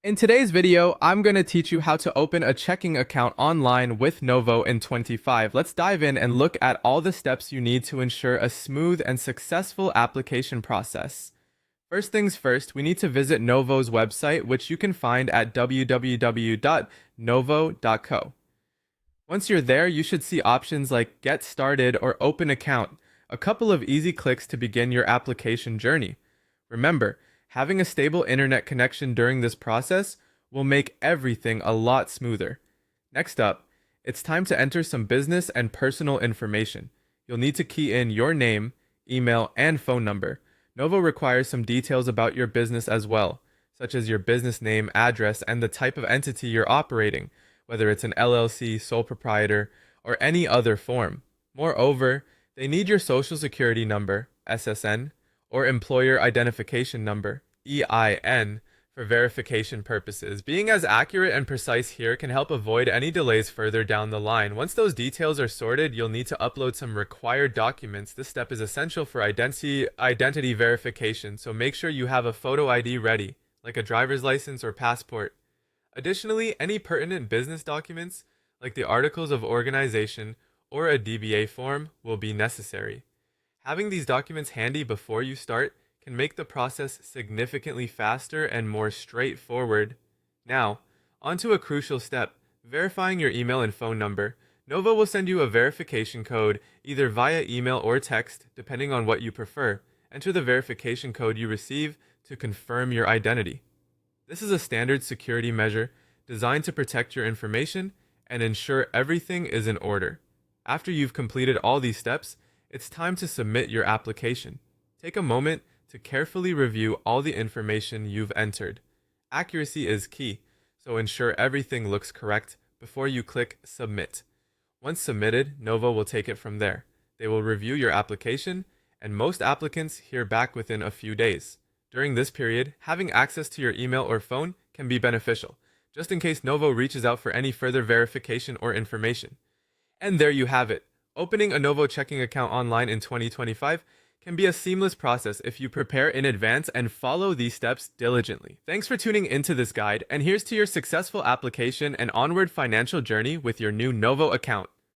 In today's video, I'm going to teach you how to open a checking account online with Novo in 25. Let's dive in and look at all the steps you need to ensure a smooth and successful application process. First things first, we need to visit Novo's website, which you can find at www.novo.co. Once you're there, you should see options like Get Started or Open Account, a couple of easy clicks to begin your application journey. Remember, having a stable internet connection during this process will make everything a lot smoother. Next up, it's time to enter some business and personal information. You'll need to key in your name, email, and phone number. Novo requires some details about your business as well, such as your business name, address, and the type of entity you're operating, whether it's an LLC, sole proprietor, or any other form. Moreover, they need your social security number, SSN, or employer identification number, EIN, for verification purposes. Being as accurate and precise here can help avoid any delays further down the line. Once those details are sorted, you'll need to upload some required documents. This step is essential for identity verification, so make sure you have a photo ID ready, like a driver's license or passport. Additionally, any pertinent business documents, like the Articles of Organization or a DBA form, will be necessary. Having these documents handy before you start can make the process significantly faster and more straightforward. Now, onto a crucial step, verifying your email and phone number. Novo will send you a verification code, either via email or text, depending on what you prefer. Enter the verification code you receive to confirm your identity. This is a standard security measure designed to protect your information and ensure everything is in order. After you've completed all these steps, it's time to submit your application. Take a moment to carefully review all the information you've entered. Accuracy is key, so ensure everything looks correct before you click Submit. Once submitted, Novo will take it from there. They will review your application, and most applicants hear back within a few days. During this period, having access to your email or phone can be beneficial, just in case Novo reaches out for any further verification or information. And there you have it. Opening a Novo checking account online in 2025 can be a seamless process if you prepare in advance and follow these steps diligently. Thanks for tuning into this guide, and here's to your successful application and onward financial journey with your new Novo account.